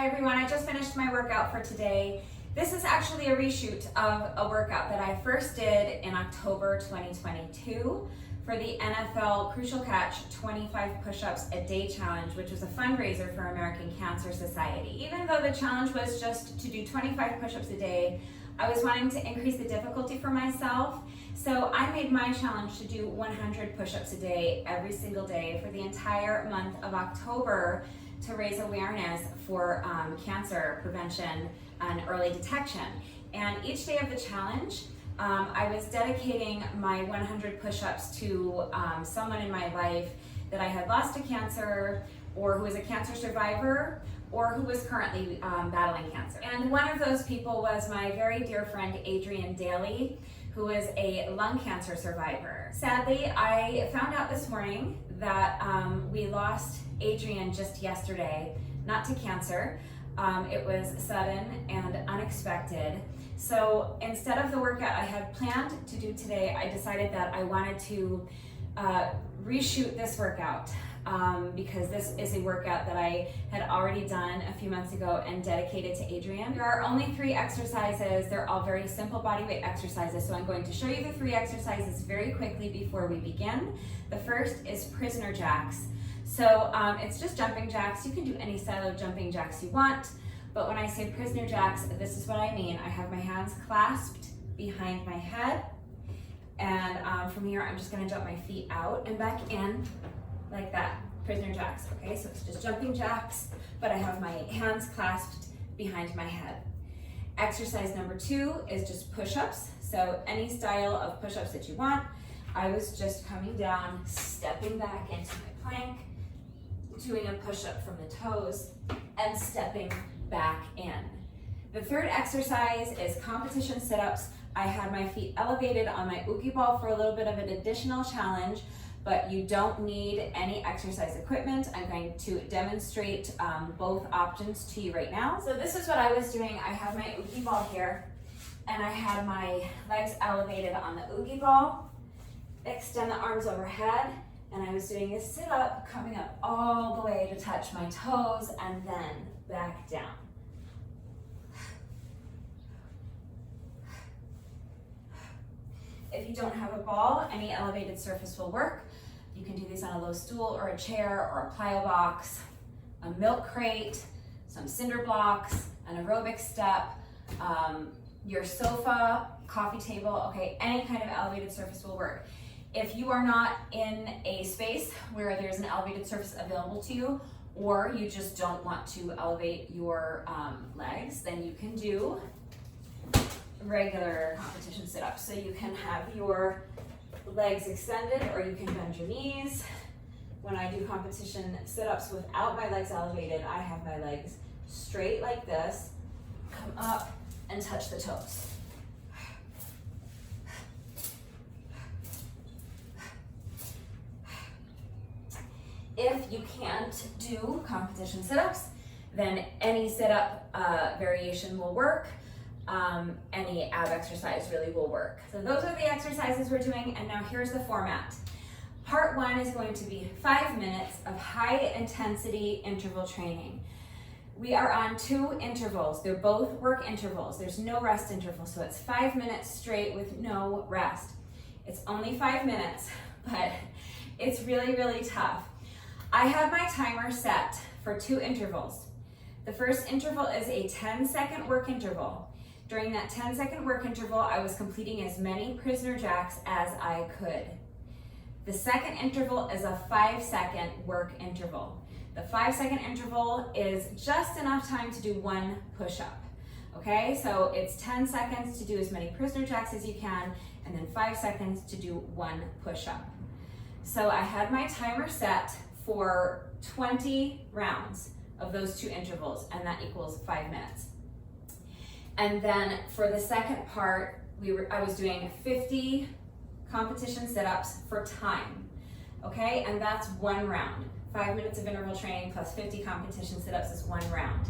Hi everyone, I just finished my workout for today. This is actually a reshoot of a workout that I first did in October 2022 for the NFL Crucial Catch 25 Push-Ups a Day Challenge, which was a fundraiser for American Cancer Society. Even though the challenge was just to do 25 push-ups a day, I was wanting to increase the difficulty for myself. So I made my challenge to do 100 push-ups a day every single day for the entire month of October to raise awareness for cancer prevention and early detection. And each day of the challenge, I was dedicating my 100 push-ups to someone in my life that I had lost to cancer, or who was a cancer survivor, or who was currently battling cancer. And one of those people was my very dear friend, Adrian Daly, who is a lung cancer survivor. Sadly, I found out this morning that we lost Adrian just yesterday, not to cancer. It was sudden and unexpected. So instead of the workout I had planned to do today, I decided that I wanted to reshoot this workout because this is a workout that I had already done a few months ago and dedicated to Adrian. There are only 3 exercises. They're all very simple bodyweight exercises. So I'm going to show you the 3 exercises very quickly before we begin. The first is prisoner jacks. So it's just jumping jacks. You can do any style of jumping jacks you want, but when I say prisoner jacks, this is what I mean. I have my hands clasped behind my head, and from here I'm just gonna jump my feet out and back in like that, prisoner jacks, okay? So it's just jumping jacks, but I have my hands clasped behind my head. Exercise number 2 is just push-ups. So any style of push-ups that you want. I was just coming down, stepping back into my plank, doing a push-up from the toes, and stepping back in. The third exercise is competition sit-ups. I had my feet elevated on my Oogie ball for a little bit of an additional challenge, but you don't need any exercise equipment. I'm going to demonstrate both options to you right now. So this is what I was doing. I have my Oogie ball here, and I had my legs elevated on the Oogie ball, extend the arms overhead, and I was doing a sit-up, coming up all the way to touch my toes and then back down. If you don't have a ball, any elevated surface will work. You can do these on a low stool or a chair or a plyo box, a milk crate, some cinder blocks, an aerobic step, your sofa, coffee table, okay, any kind of elevated surface will work. If you are not in a space where there's an elevated surface available to you, or you just don't want to elevate your legs, then you can do regular competition sit-ups. So you can have your legs extended, or you can bend your knees. When I do competition sit-ups without my legs elevated, I have my legs straight like this, come up and touch the toes. If you can't do competition sit-ups, then any sit-up variation will work. Any ab exercise really will work. So those are the exercises we're doing, and now here's the format. Part 1 is going to be 5 minutes of high intensity interval training. We are on 2 intervals. They're both work intervals. There's no rest interval, so it's 5 minutes straight with no rest. It's only 5 minutes, but it's really, really tough. I have my timer set for 2 intervals. The first interval is a 10-second work interval. During that 10-second work interval, I was completing as many prisoner jacks as I could. The second interval is a 5-second work interval. The 5-second interval is just enough time to do 1 push-up. Okay, so it's 10 seconds to do as many prisoner jacks as you can, and then 5 seconds to do 1 push-up. So I had my timer set for 20 rounds of those 2 intervals, and that equals 5 minutes. And then for the second part, I was doing 50 competition sit-ups for time, okay? And that's 1 round. 5 minutes of interval training plus 50 competition sit-ups is 1 round.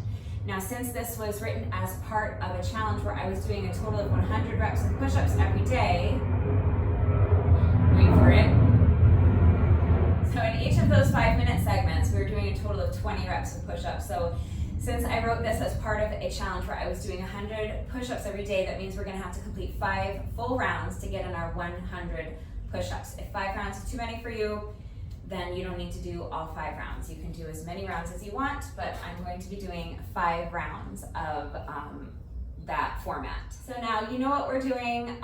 Now, since this was written as part of a challenge where I was doing a total of 100 reps of push-ups every day, wait for it. So in each of those 5-minute segments, we were doing a total of 20 reps of push-ups. So Since I wrote this as part of a challenge where I was doing 100 push-ups every day, that means we're gonna have to complete 5 full rounds to get in our 100 push-ups. If 5 rounds is too many for you, then you don't need to do all 5 rounds. You can do as many rounds as you want, but I'm going to be doing 5 rounds of that format. So now you know what we're doing.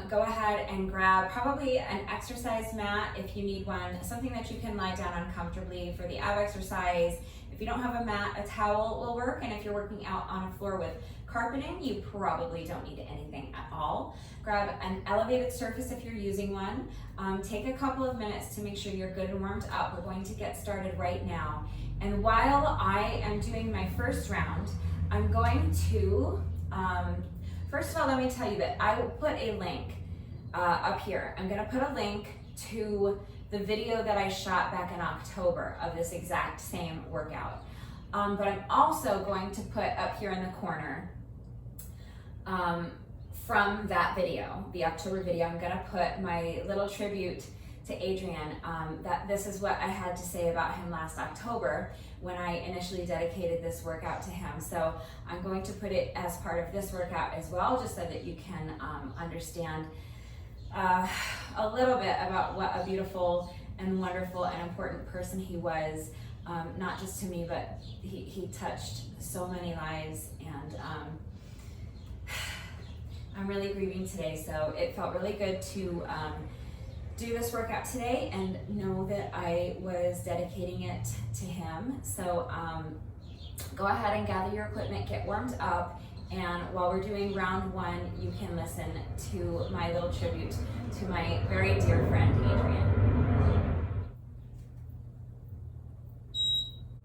Go ahead and grab probably an exercise mat if you need one, something that you can lie down on comfortably for the ab exercise. If you don't have a mat, a towel will work, and if you're working out on a floor with carpeting, you probably don't need anything at all. Grab an elevated surface if you're using one. Take a couple of minutes to make sure you're good and warmed up. We're going to get started right now. And while I am doing my first round, I'm going to, first of all, let me tell you that I will put a link up here. I'm gonna put a link to the video that I shot back in October of this exact same workout. But I'm also going to put up here in the corner from that video, the October video, I'm gonna put my little tribute to Adrian, that this is what I had to say about him last October when I initially dedicated this workout to him. So I'm going to put it as part of this workout as well, just so that you can understand a little bit about what a beautiful and wonderful and important person he was, not just to me, but he touched so many lives, and I'm really grieving today, so it felt really good to do this workout today and know that I was dedicating it to him. So go ahead and gather your equipment, get warmed up, and while we're doing round 1, you can listen to my little tribute to my very dear friend, Adrian.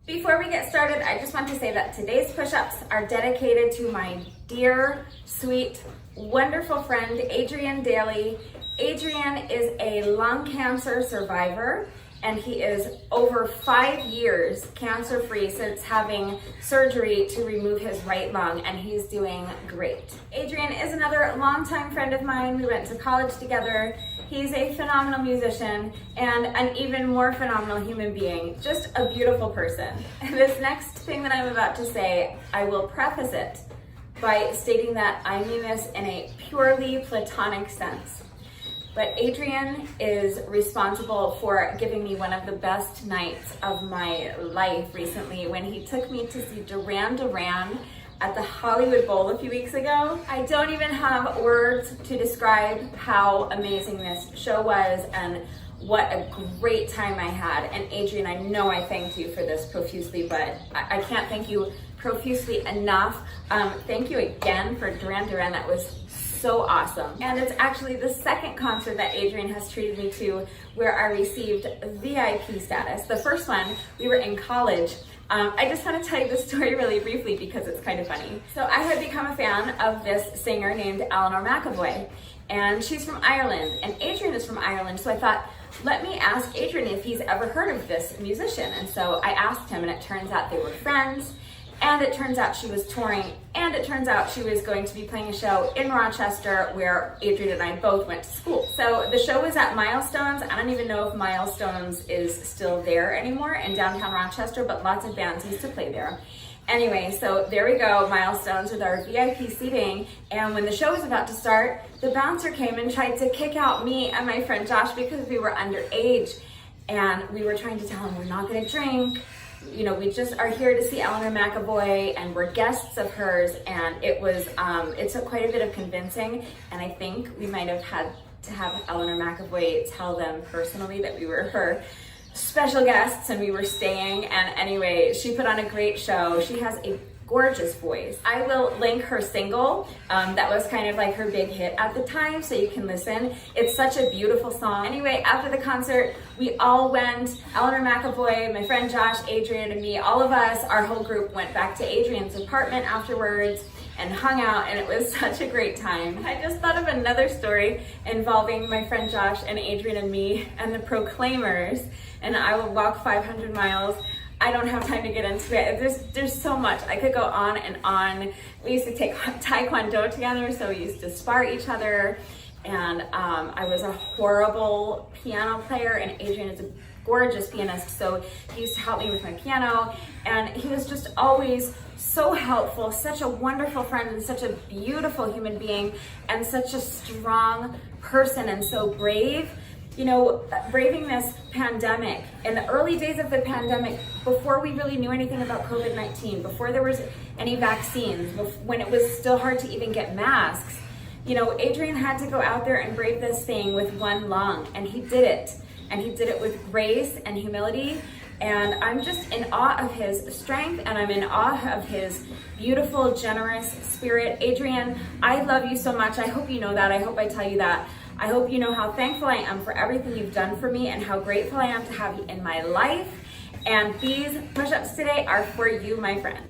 Before we get started, I just want to say that today's push-ups are dedicated to my dear, sweet, wonderful friend, Adrian Daly. Adrian is a lung cancer survivor, and he is over 5 years cancer-free since having surgery to remove his right lung, and he's doing great. Adrian is another longtime friend of mine. We went to college together. He's a phenomenal musician and an even more phenomenal human being, just a beautiful person. And this next thing that I'm about to say, I will preface it by stating that I mean this in a purely platonic sense. But Adrian is responsible for giving me one of the best nights of my life recently when he took me to see Duran Duran at the Hollywood Bowl a few weeks ago. I don't even have words to describe how amazing this show was and what a great time I had. And Adrian, I know I thanked you for this profusely, but I can't thank you profusely enough. Thank you again for Duran Duran. That was so awesome. And it's actually the second concert that Adrian has treated me to where I received VIP status. The first one, we were in college. I just want to tell you the story really briefly because it's kind of funny. So I had become a fan of this singer named Eleanor McAvoy, and she's from Ireland, and Adrian is from Ireland. So I thought, let me ask Adrian if he's ever heard of this musician. And so I asked him, and it turns out they were friends. And it turns out she was touring, and it turns out she was going to be playing a show in Rochester where Adrian and I both went to school. So the show was at Milestones. I don't even know if Milestones is still there anymore in downtown Rochester, but lots of bands used to play there. Anyway, so there we go, Milestones with our VIP seating, and when the show was about to start, the bouncer came and tried to kick out me and my friend Josh because we were underage, and we were trying to tell him we're not gonna drink. You know, we just are here to see Eleanor McAvoy and we're guests of hers, and it was, it took quite a bit of convincing, and I think we might have had to have Eleanor McAvoy tell them personally that we were her special guests and we were staying. And anyway, she put on a great show. She has a gorgeous voice. I will link her single that was kind of like her big hit at the time, so you can listen. It's such a beautiful song. Anyway, after the concert, we all went, Eleanor McAvoy, my friend Josh, Adrian, and me, all of us, our whole group went back to Adrian's apartment afterwards and hung out, and it was such a great time. I just thought of another story involving my friend Josh and Adrian and me and the Proclaimers, and I will walk 500 miles. I don't have time to get into it. There's so much. I could go on and on. We used to take Taekwondo together, so we used to spar each other. And I was a horrible piano player, and Adrian is a gorgeous pianist, so he used to help me with my piano. And he was just always so helpful, such a wonderful friend, and such a beautiful human being, and such a strong person, and so brave. You know, braving this pandemic, in the early days of the pandemic, before we really knew anything about COVID-19, before there was any vaccines, when it was still hard to even get masks, you know, Adrian had to go out there and brave this thing with one lung, and he did it. And he did it with grace and humility. And I'm just in awe of his strength, and I'm in awe of his beautiful, generous spirit. Adrian, I love you so much. I hope you know that. I hope I tell you that. I hope you know how thankful I am for everything you've done for me and how grateful I am to have you in my life. And these push-ups today are for you, my friend.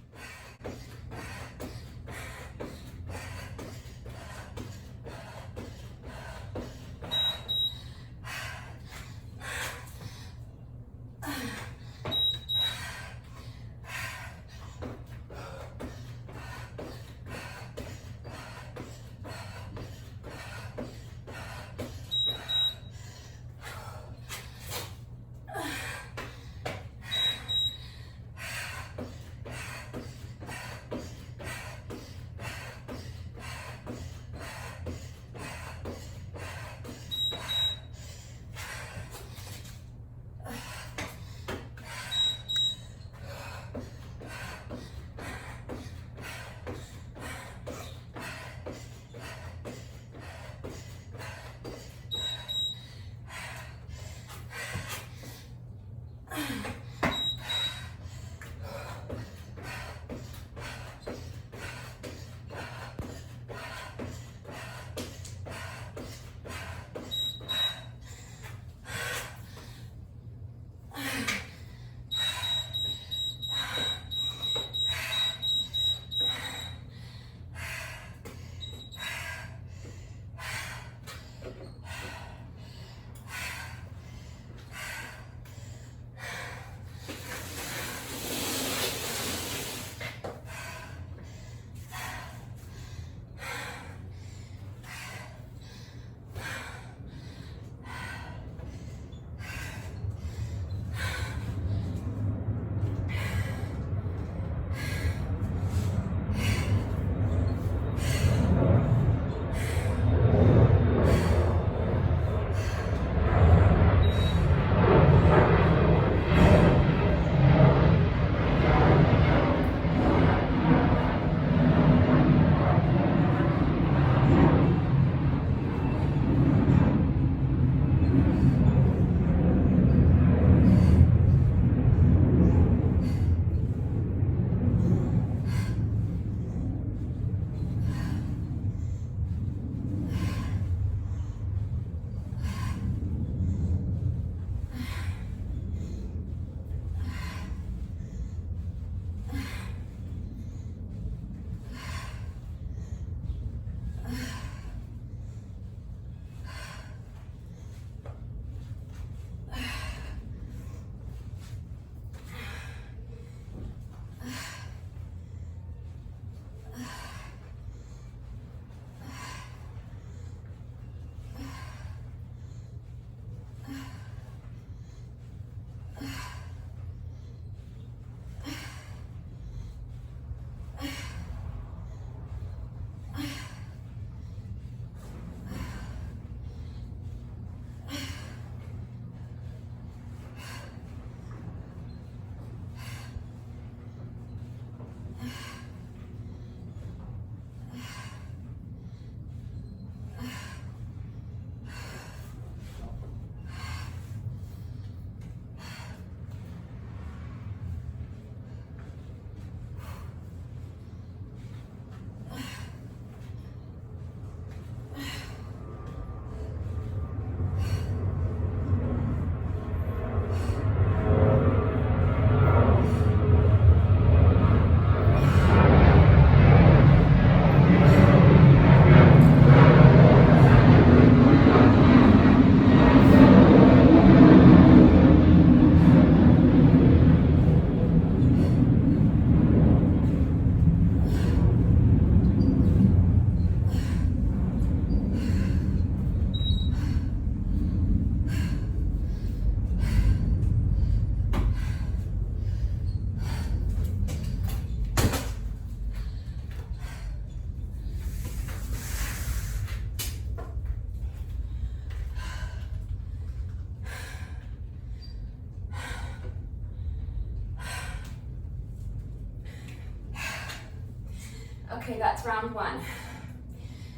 Okay, that's round one.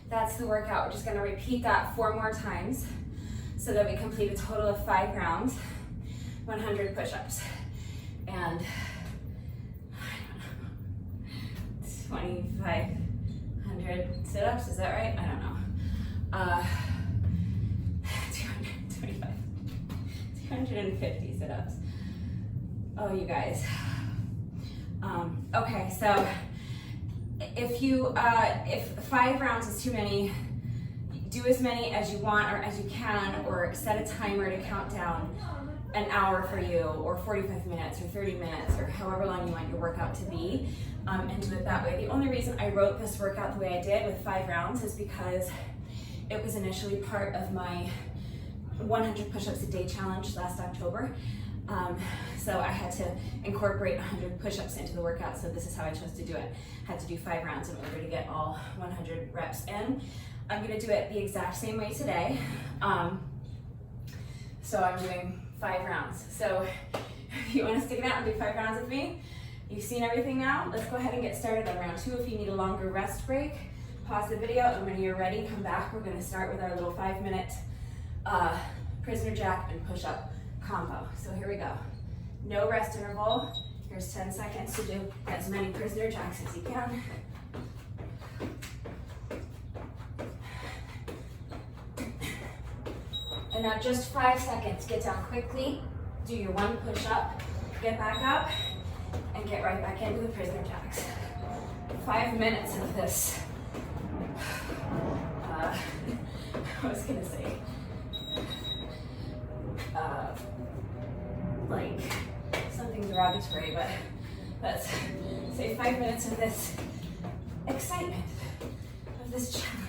That's the workout. We're just gonna repeat that 4 more times so that we complete a total of 5 rounds, 100 push-ups, and 2,500 sit-ups, is that right? I don't know. 225, 250 sit-ups. Oh, you guys. Okay, so if 5 rounds is too many, do as many as you want or as you can, or set a timer to count down an hour for you, or 45 minutes, or 30 minutes, or however long you want your workout to be, and do it that way. The only reason I wrote this workout the way I did with 5 rounds is because it was initially part of my 100 push-ups a day challenge last October. So I had to incorporate 100 push-ups into the workout, so this is how I chose to do it. I had to do 5 rounds in order to get all 100 reps in. I'm gonna do it the exact same way today. So I'm doing 5 rounds. So if you wanna stick it out and do 5 rounds with me, you've seen everything now. Let's go ahead and get started on round 2. If you need a longer rest break, pause the video, and when you're ready, come back. We're gonna start with our little 5-minute prisoner jack and push-up combo. So here we go. No rest interval. Here's 10 seconds to do as many prisoner jacks as you can. And now just 5 seconds. Get down quickly, do your 1 push-up, get back up, and get right back into the prisoner jacks. 5 minutes of this. I was gonna say, like something derogatory, but let's say 5 minutes of this excitement, of this challenge.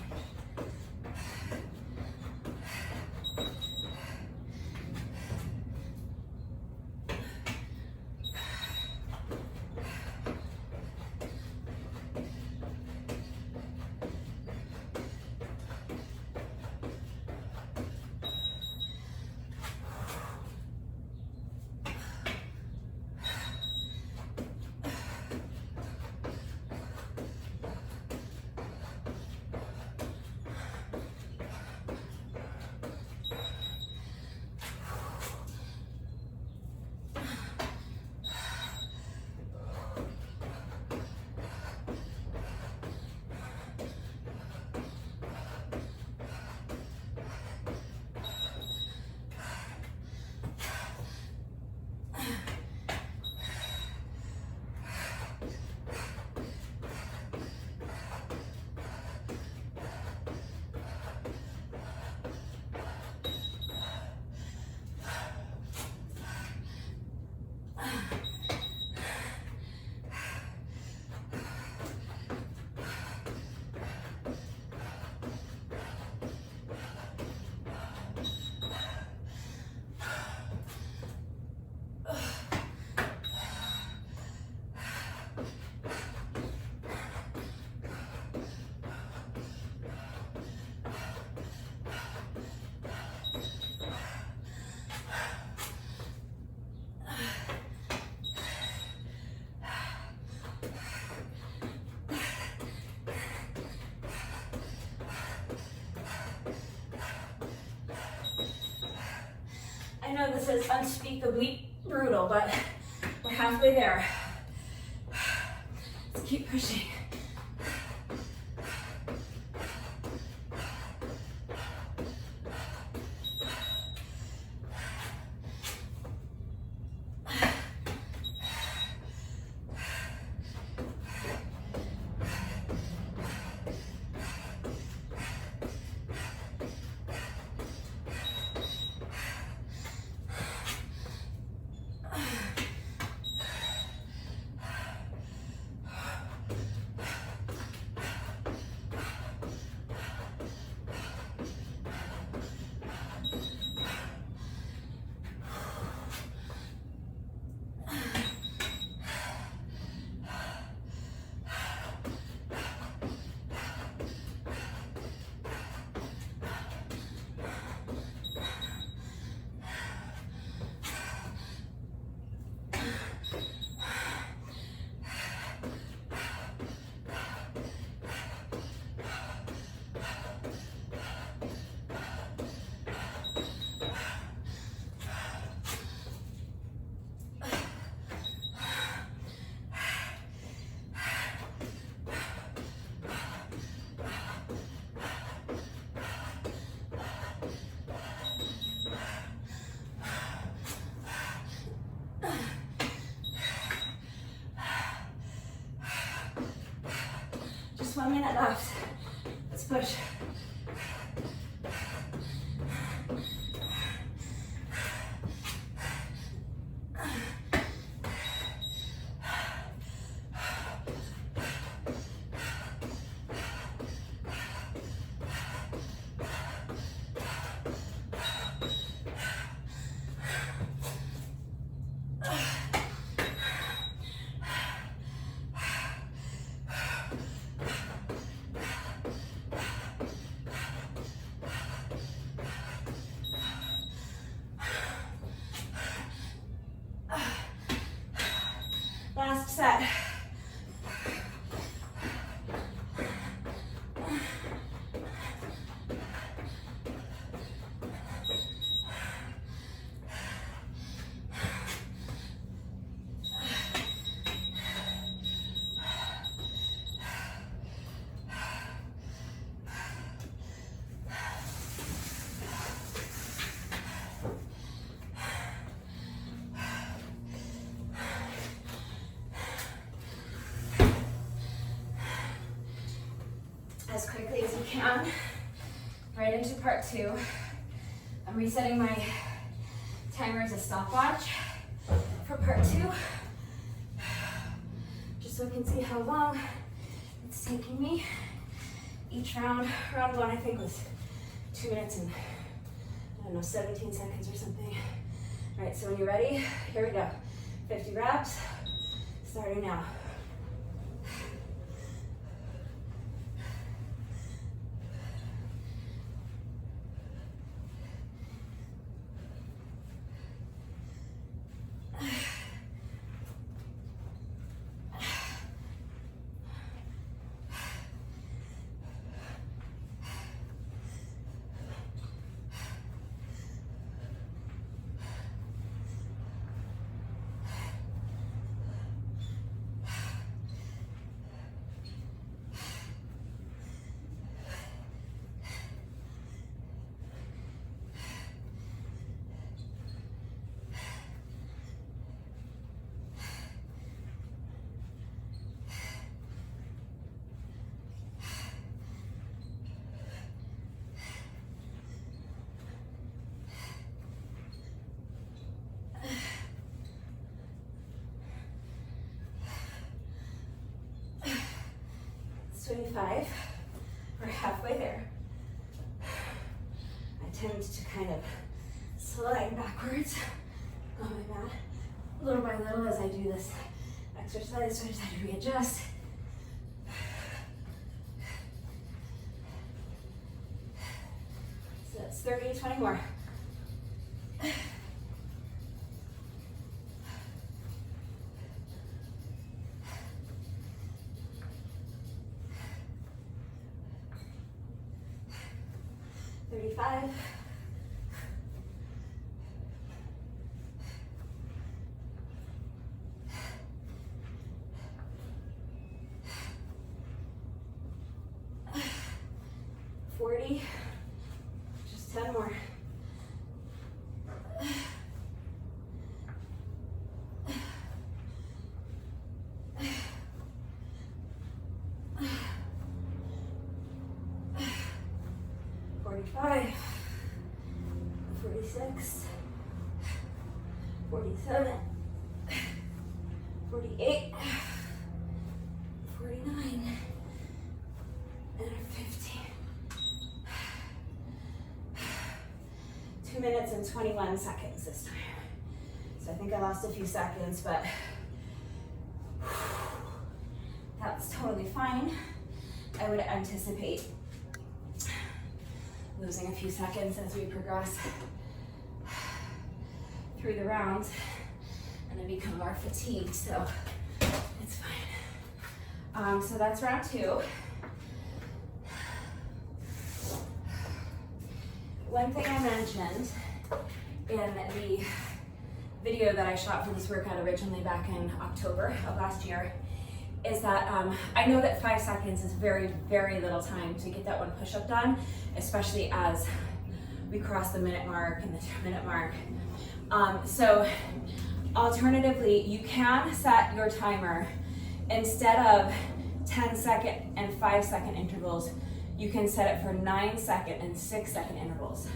I know this is unspeakably brutal, but we're halfway there. Let's keep pushing. Just 1 minute left. Let's push. Last set. As quickly as you can, right into part 2. I'm resetting my timer as a stopwatch for part 2, just so I can see how long it's taking me. Each round, round 1 I think was 2 minutes and, I don't know, 17 seconds or something. All right, so when you're ready, here we go. 50 reps, starting now. It's 25. We're halfway there. I tend to kind of slide backwards on my mat little by little as I do this exercise, so I just have to readjust. So that's 30, 20 more. Five. 40. Just 10 more. 45, 46, 47, 48, 49, and 50. 2 minutes and 21 seconds this time. So I think I lost a few seconds, but that's totally fine. I would anticipate losing a few seconds as we progress through the rounds and I become more fatigued, so it's fine. So that's round 2. One thing I mentioned in the video that I shot for this workout originally back in October of last year is that I know that 5 seconds is very, very little time to get that one push-up done, especially as we cross the minute mark and the 2-minute mark. So alternatively, you can set your timer instead of 10-second and 5-second intervals. You can set it for 9-second and 6-second intervals.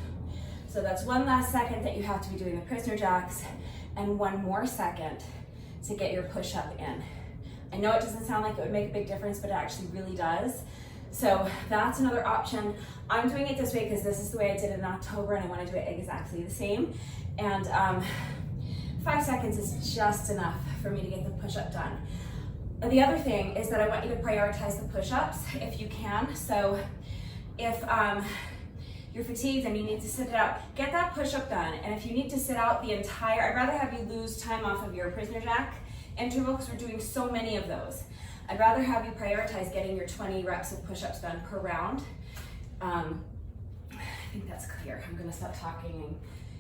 So that's one last second that you have to be doing the prisoner jacks and one more second to get your push-up in. I know it doesn't sound like it would make a big difference, but it actually really does. So that's another option. I'm doing it this way because this is the way I did it in October and I want to do it exactly the same. And 5 seconds is just enough for me to get the push-up done. And the other thing is that I want you to prioritize the push-ups if you can. So if you're fatigued and you need to sit it out, get that push-up done. And if you need to sit out the entire, I'd rather have you lose time off of your prisoner jack interval because we're doing so many of those. I'd rather have you prioritize getting your 20 reps of push-ups done per round. I think that's clear. I'm gonna stop talking and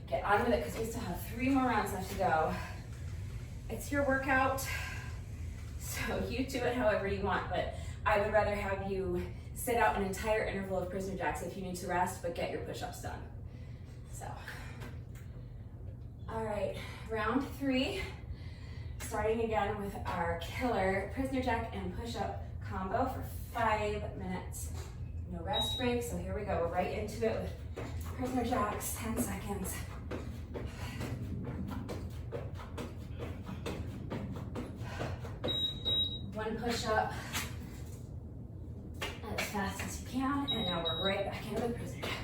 get on with it because we still have 3 more rounds left to go. It's your workout, so you do it however you want, but I would rather have you sit out an entire interval of prisoner jacks if you need to rest, but get your push-ups done. So, all right, round 3. Starting again with our killer prisoner jack and push-up combo for 5 minutes. No rest break, so here we go. We're right into it with prisoner jacks, 10 seconds. One push-up as fast as you can, and now we're right back into the prisoner jacks.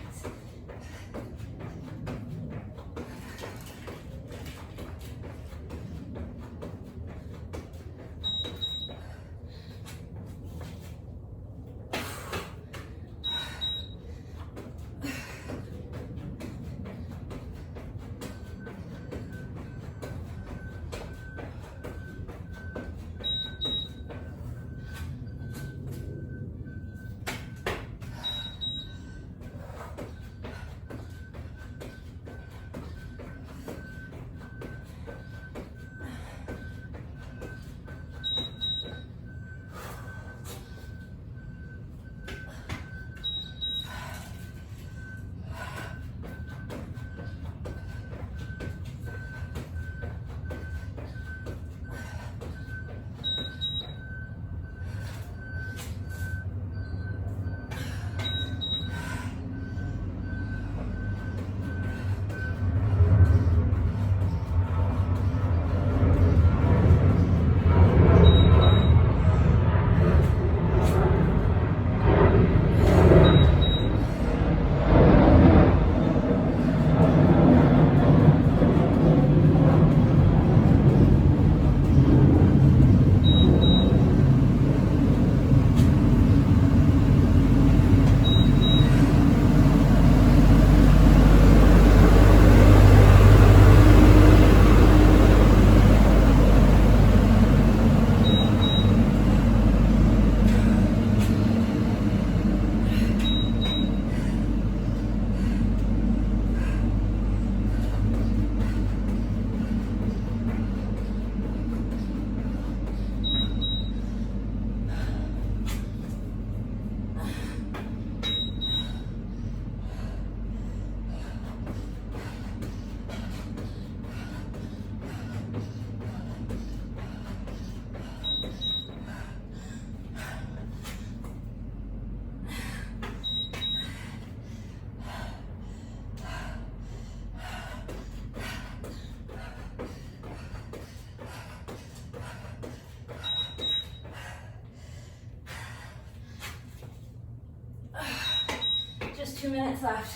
Just 2 minutes left.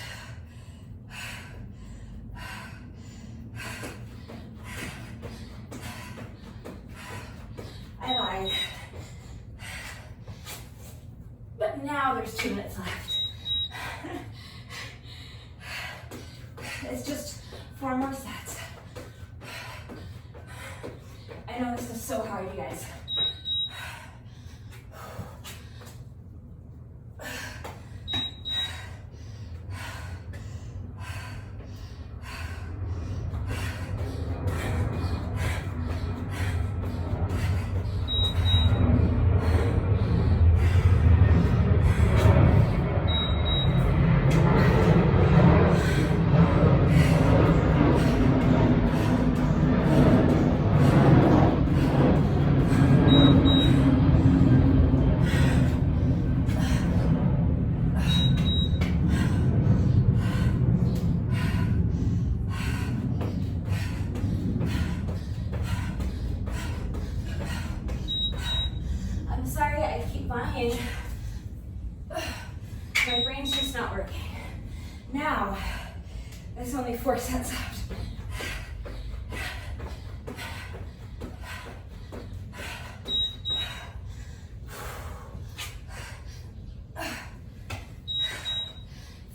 I lied. But now there's 2 minutes left. It's just 4 more sets. I know this is so hard, you guys. Now, there's only 4 sets left.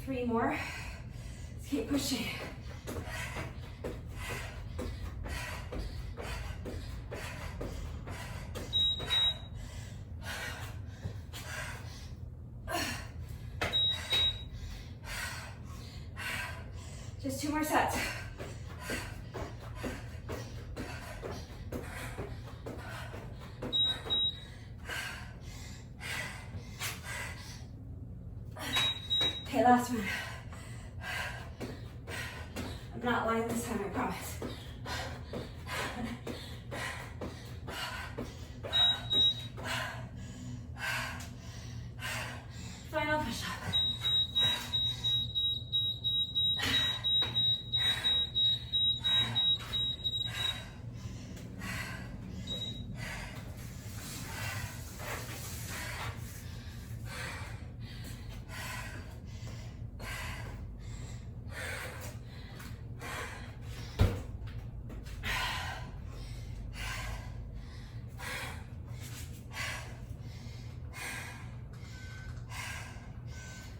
Three more. Let's keep pushing. Just 2 more sets. Okay, last one. I'm not lying this time, I promise. Final push-up.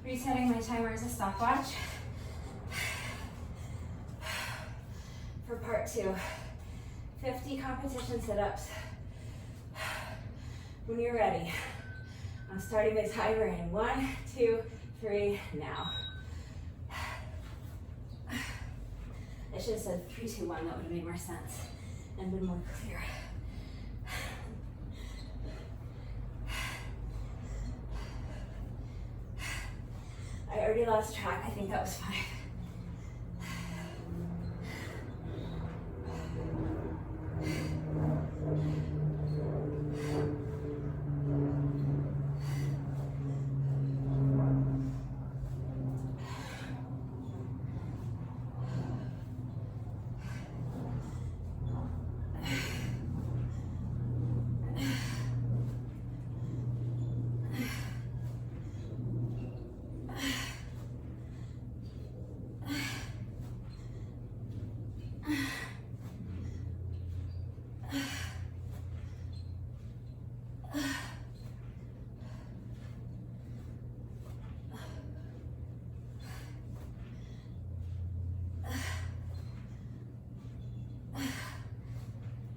Resetting my timer as a stopwatch for part 2. 50 competition sit-ups. When you're ready, I'm starting the timer in 1, 2, 3, now. I should have said 3, 2, 1, that would have made more sense and been more clear. I already lost track. I think that was 5.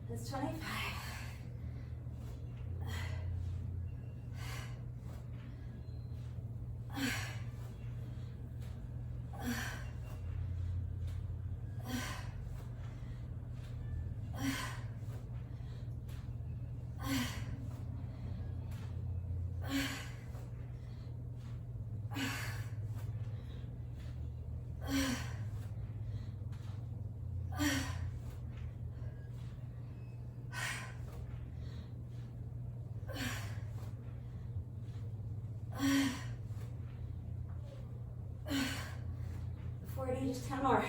That's 25. Just 10 more.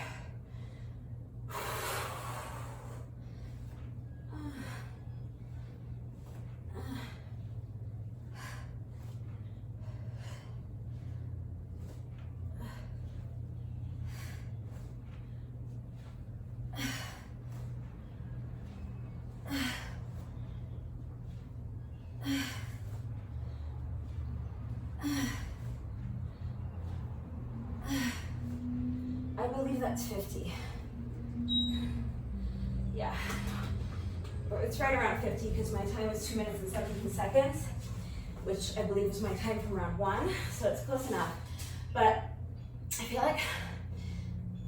I believe that's 50. Yeah. Or it's right around 50 because my time was 2 minutes and 17 seconds, which I believe was my time from round 1, so it's close enough. But I feel like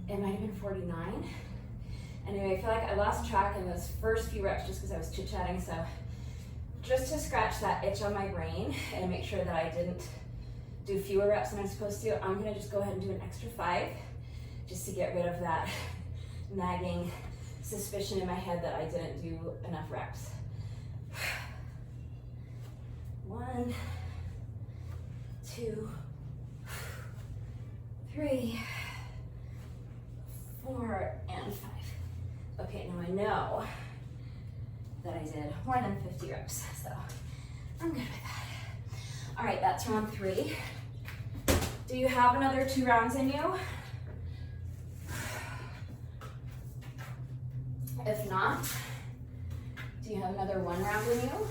it might have been 49. Anyway, I feel like I lost track in those first few reps just because I was chit-chatting, so just to scratch that itch on my brain and make sure that I didn't do fewer reps than I'm supposed to, I'm gonna just go ahead and do an extra 5 just to get rid of that nagging suspicion in my head that I didn't do enough reps. 1, 2, 3, 4, and 5. Okay, now I know that I did more than 50 reps, so I'm good with that. All right, that's round 3. Do you have another 2 rounds in you? If not, do you have another 1 round in you?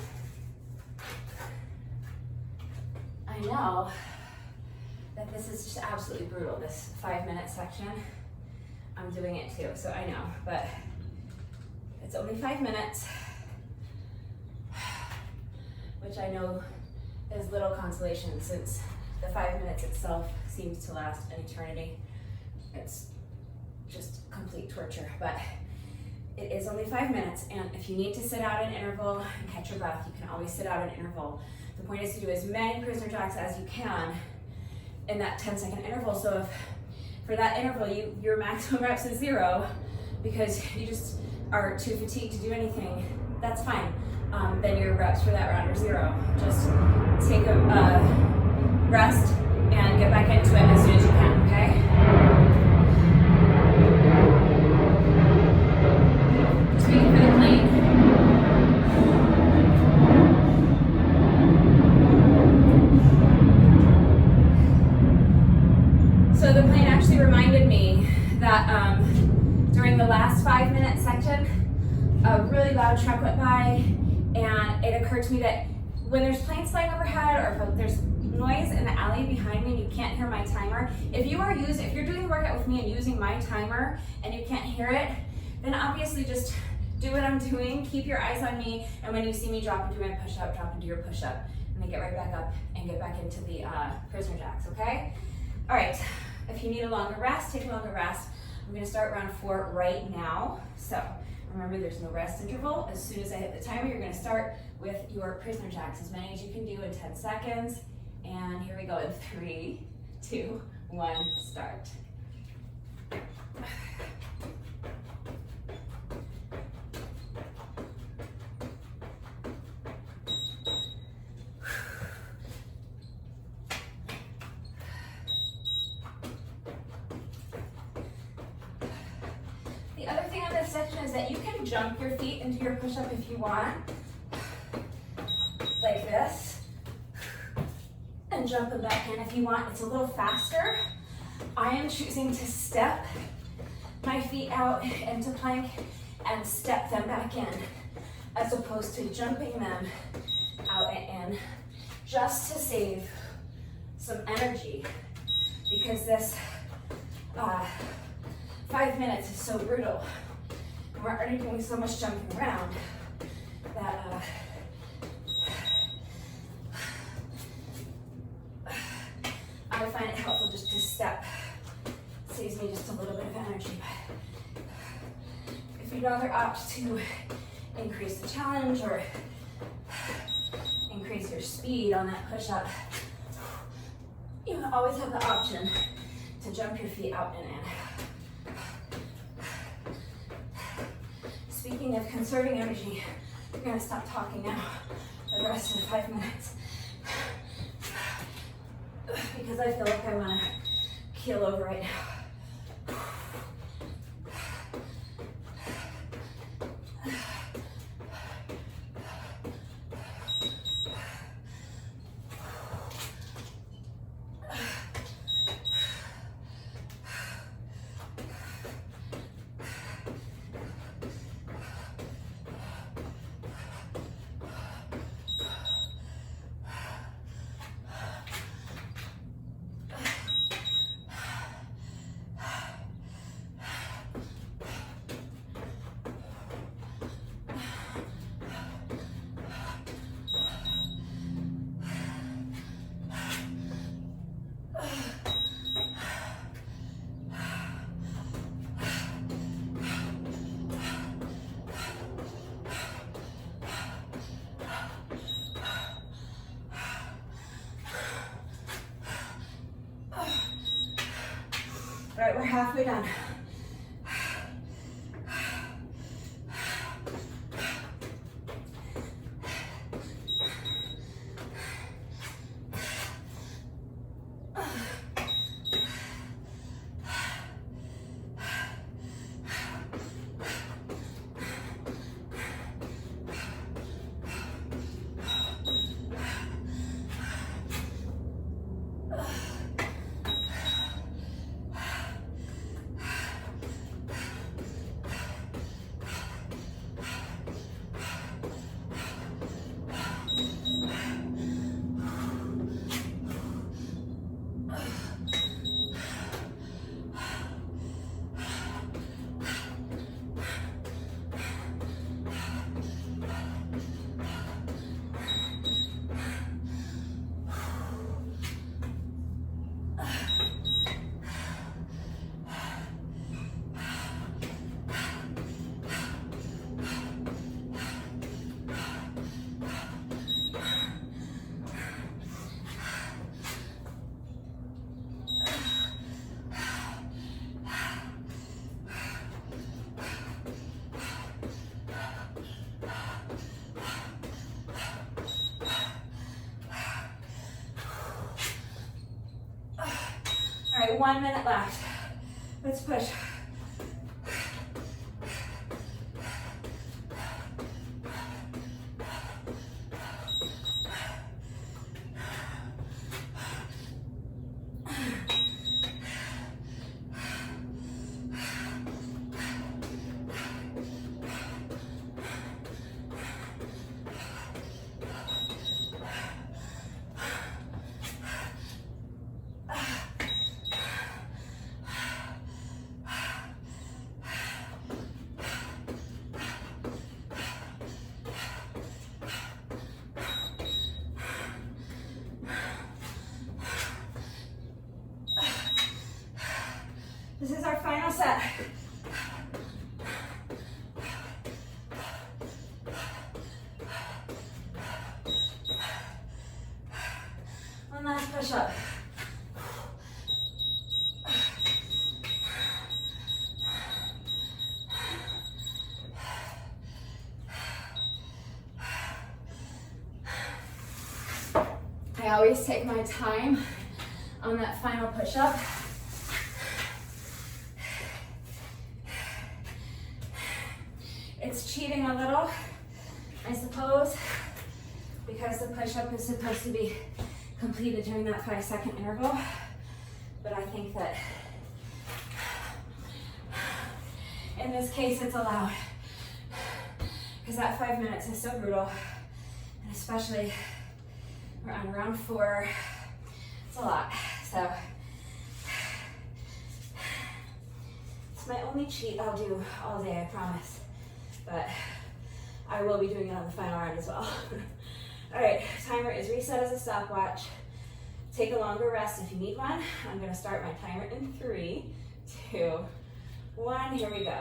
I know that this is just absolutely brutal, this 5-minute section. I'm doing it too, so I know, but it's only 5 minutes, which I know is little consolation since the 5 minutes itself seems to last an eternity. It's just complete torture, but it is only 5 minutes, and if you need to sit out an interval and catch your breath, you can always sit out an interval. The point is to do as many prisoner jacks as you can in that 10-second interval. So if for that interval your maximum reps is 0 because you just are too fatigued to do anything, that's fine. Then your reps for that round are 0. Just take a rest and get back into it as soon as you can, okay? Just waiting for the plane. So the plane actually reminded me that during the last 5-minute section, a really loud truck went by, and it occurred to me that when there's planes flying overhead or if there's noise in the alley behind me and you can't hear my timer, if you're doing the workout with me and using my timer and you can't hear it, then obviously just do what I'm doing, keep your eyes on me, and when you see me drop into my push-up, drop into your push-up, and then get right back up and get back into the prisoner jacks, okay? All right, if you need a longer rest, take a longer rest. I'm gonna start round 4 right now. So remember, there's no rest interval. As soon as I hit the timer, you're gonna start with your prisoner jacks, as many as you can do in 10 seconds. And here we go in 3, 2, 1, start. The other thing on this section is that you can jump your feet into your push-up if you want, like this, and jump them back in if you want. It's a little faster. I am choosing to step my feet out into plank and step them back in, as opposed to jumping them out and in, just to save some energy, because this 5 minutes is so brutal. And we're already doing so much jumping around that I find it helpful just to step. Saves me just a little bit of energy. But if you'd rather opt to increase the challenge or increase your speed on that push-up, you always have the option to jump your feet out and in. Speaking of conserving energy, we're gonna stop talking now for the rest of the 5 minutes, because I feel like I wanna keel over right now. All right, we're halfway done. right, 1 minute left. Let's push. This is our final set. One last push up. I always take my time on that final push up. It's cheating a little, I suppose, because the push-up is supposed to be completed during that 5-second interval. But I think that in this case it's allowed, because that 5 minutes is so brutal, and especially we're on round 4. It's a lot. So it's my only cheat I'll do all day, I promise. But I will be doing it on the final round as well. All right, timer is reset as a stopwatch. Take a longer rest if you need one. I'm gonna start my timer in 3, 2, 1, here we go.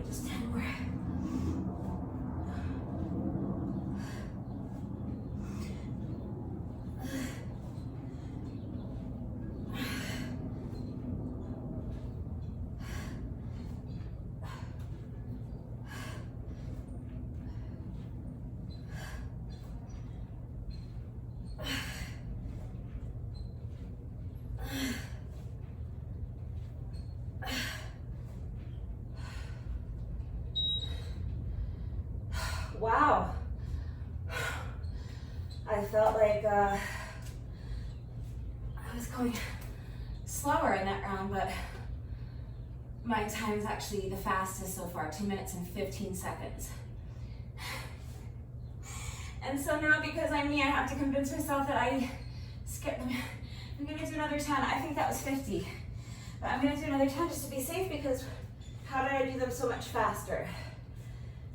Just 10 more. Wow, I felt like I was going slower in that round, but my time is actually the fastest so far, 2 minutes and 15 seconds. And so now, because I'm me, I have to convince myself that I skipped them. I'm gonna do another 10. I think that was 50, but I'm gonna do another 10 just to be safe, because how did I do them so much faster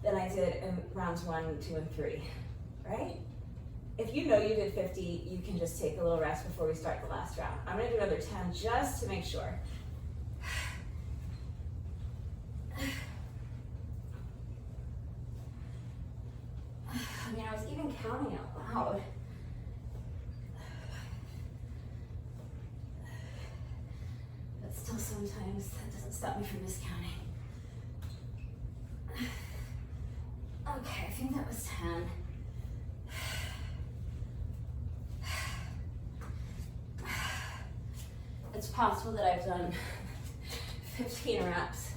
than I did in rounds 1, 2, and 3, right? If you know you did 50, you can just take a little rest before we start the last round. I'm gonna do another 10 just to make sure. counting out loud. But still sometimes that doesn't stop me from miscounting. Okay, I think that was 10. It's possible that I've done 15 reps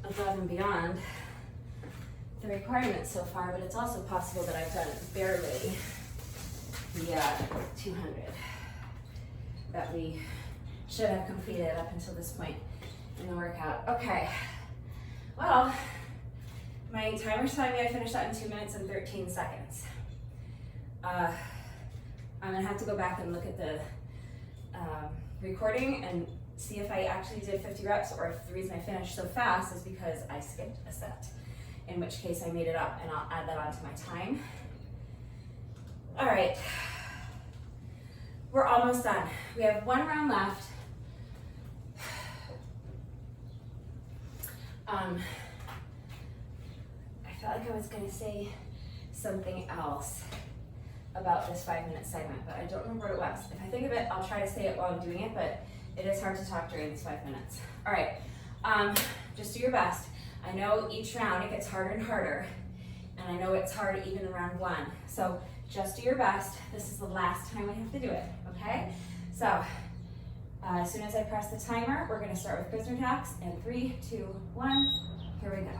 above and beyond the requirements so far, but it's also possible that I've done barely the 200 that we should have completed up until this point in the workout. Okay, well, my timer's telling me I finished that in 2 minutes and 13 seconds. I'm gonna have to go back and look at the recording and see if I actually did 50 reps or if the reason I finished so fast is because I skipped a set, in which case I made it up, and I'll add that onto my time. All right, we're almost done. We have 1 round left. I felt like I was gonna say something else about this 5-minute segment, but I don't remember what it was. If I think of it, I'll try to say it while I'm doing it, but it is hard to talk during these 5 minutes. All right, just do your best. I know each round it gets harder and harder, and I know it's hard even in round 1. So just do your best. This is the last time we have to do it, okay? So as soon as I press the timer, we're gonna start with prisoner tacks, and 3, 2, 1, here we go.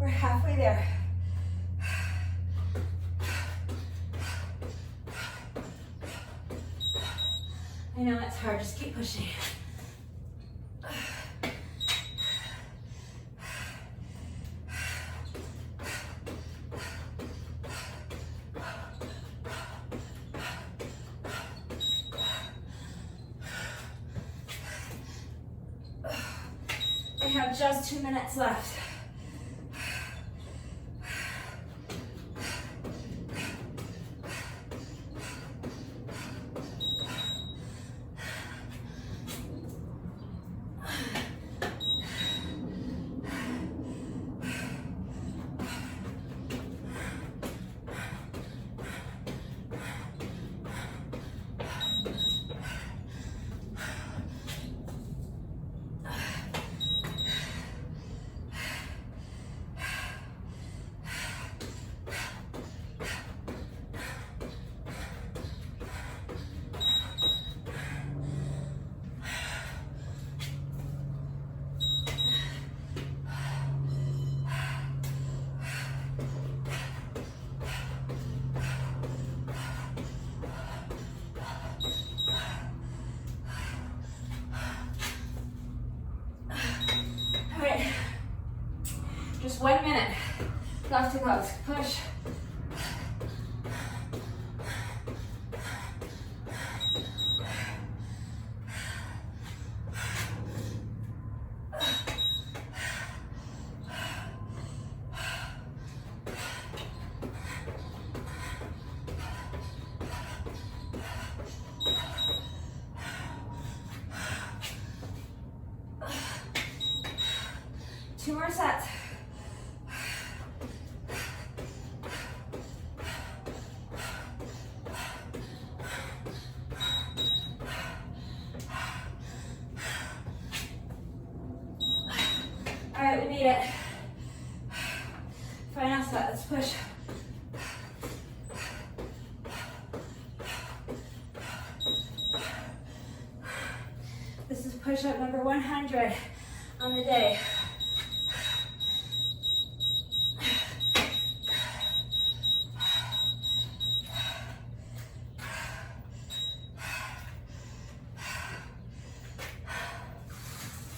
Halfway there. I know it's hard, just keep pushing. I have just 2 minutes left. left to close, push. Two more sets. All right, we made it. Final set, let's push. This is push-up number 100 on the day.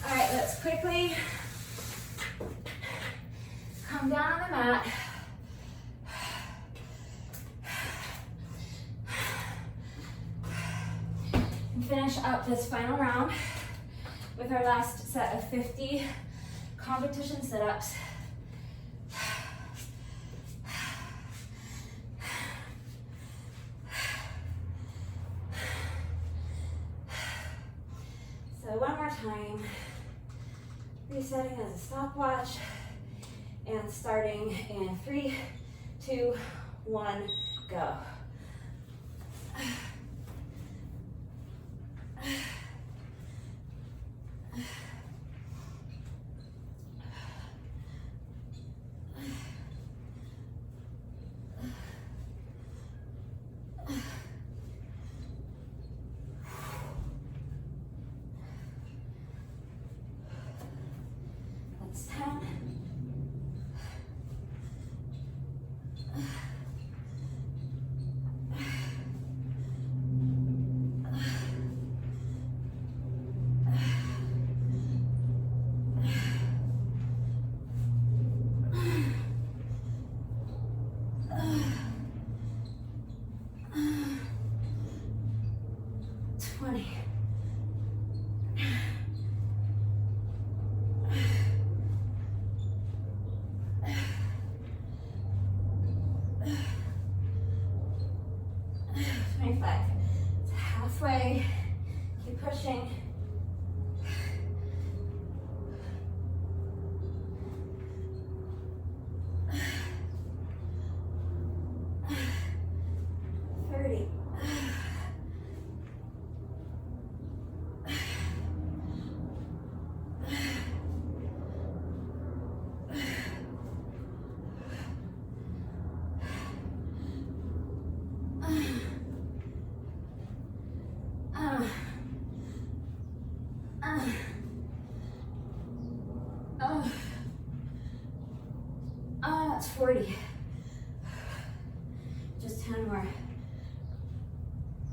All right, let's quickly come down on the mat. And finish up this final round with our last set of 50 competition sit-ups. So one more time, resetting as a stopwatch and starting in 3, 2, 1, go. That's 10. It's halfway. Keep pushing. That's 40. Just 10 more.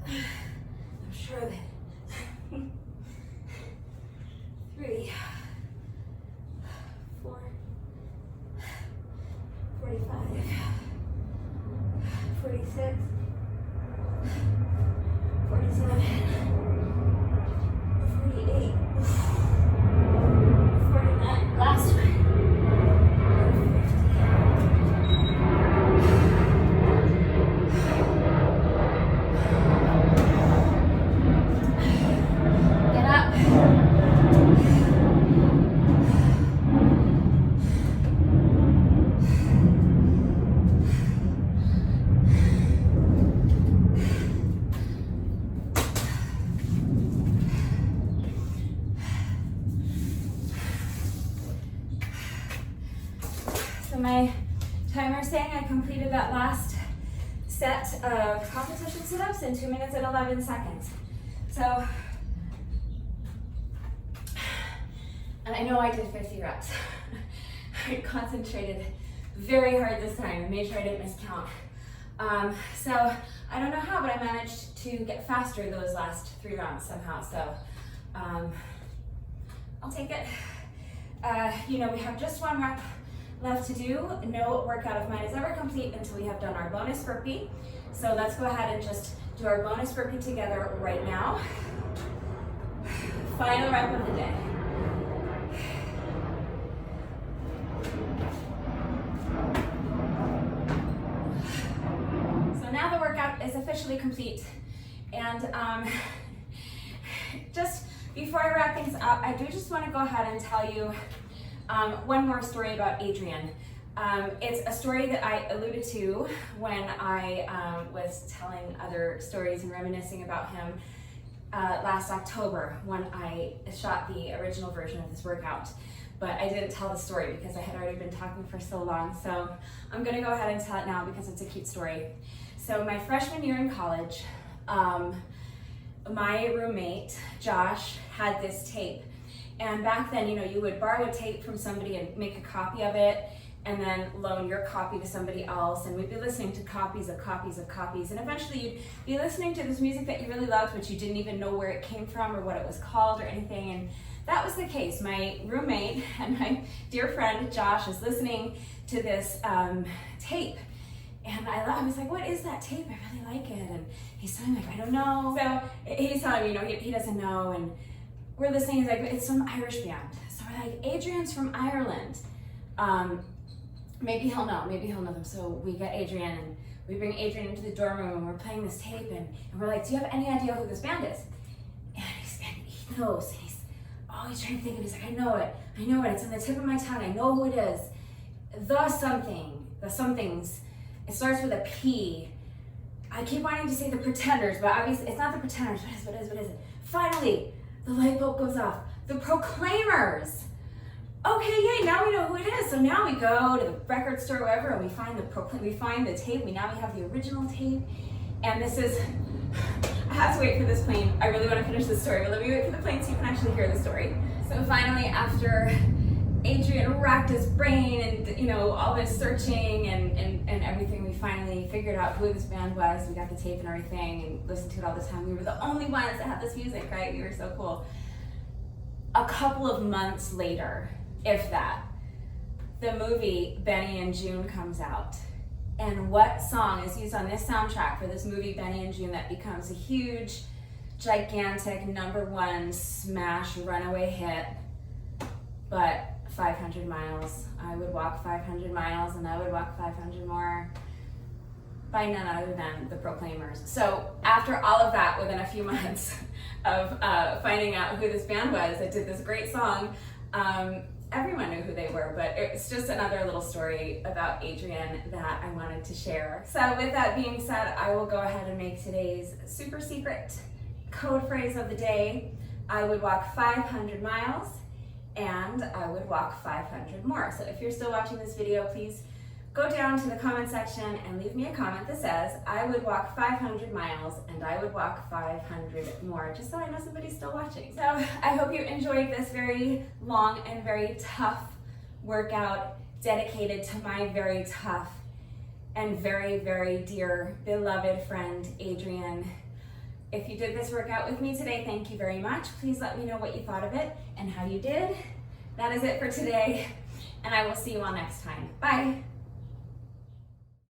I'm sure of it. 3, 4, 45, 46, 47, 48, 49. Last one. So my timer's saying I completed that last set of competition sit-ups in 2 minutes and 11 seconds. So, and I know I did 50 reps. I concentrated very hard this time and made sure I didn't miscount. So I don't know how, but I managed to get faster those last 3 rounds somehow. So I'll take it. You know, we have just 1 rep left to do. No workout of mine is ever complete until we have done our bonus burpee. So let's go ahead and just do our bonus burpee together right now. Final rep of the day. So now the workout is officially complete. And just before I wrap things up, I do just want to go ahead and tell you one more story about Adrian. It's a story that I alluded to when I was telling other stories and reminiscing about him last October when I shot the original version of this workout. But I didn't tell the story because I had already been talking for so long. So I'm going to go ahead and tell it now because it's a cute story. So my freshman year in college, my roommate, Josh, had this tape. And back then, you know, you would borrow a tape from somebody and make a copy of it and then loan your copy to somebody else. And we'd be listening to copies of copies of copies. And eventually you'd be listening to this music that you really loved, but you didn't even know where it came from or what it was called or anything. And that was the case. My roommate and my dear friend, Josh, is listening to this tape. And I was like, what is that tape? I really like it. And he's telling me, like, I don't know. So he's telling me, you know, he doesn't know. And we're listening, he's like, it's some Irish band. So we're like, Adrian's from Ireland. Maybe he'll know them. So we get Adrian and we bring Adrian into the dorm room and we're playing this tape and we're like, do you have any idea who this band is? And he knows. And he's trying to think and he's like, I know it. It's on the tip of my tongue. I know who it is. The somethings. It starts with a P. I keep wanting to say the Pretenders, but obviously it's not the Pretenders. What is it? Finally, the light bulb goes off. The Proclaimers. Okay, yay, now we know who it is. So now we go to the record store or wherever and we find the tape. Now we have the original tape. And this is, I have to wait for this plane. I really want to finish this story, but let me wait for the plane so you can actually hear the story. So finally, after Adrian racked his brain and, you know, all this searching and everything, we finally figured out who this band was. We got the tape and everything and listened to it all the time. We were the only ones that had this music, right? We were so cool. A couple of months later, if that, the movie Benny and June comes out. And what song is used on this soundtrack for this movie Benny and June that becomes a huge, gigantic #1 smash runaway hit? But 500 miles. I would walk 500 miles and I would walk 500 more by none other than the Proclaimers. So after all of that, within a few months of finding out who this band was that did this great song, everyone knew who they were, but it's just another little story about Adrian that I wanted to share. So with that being said, I will go ahead and make today's super secret code phrase of the day. I would walk 500 miles and I would walk 500 more. So if you're still watching this video, please go down to the comment section and leave me a comment that says, I would walk 500 miles and I would walk 500 more, just so I know somebody's still watching. So I hope you enjoyed this very long and very tough workout dedicated to my very tough and very, very dear, beloved friend, Adrian. If you did this workout with me today, thank you very much. Please let me know what you thought of it and how you did. That is it for today, and I will see you all next time. Bye.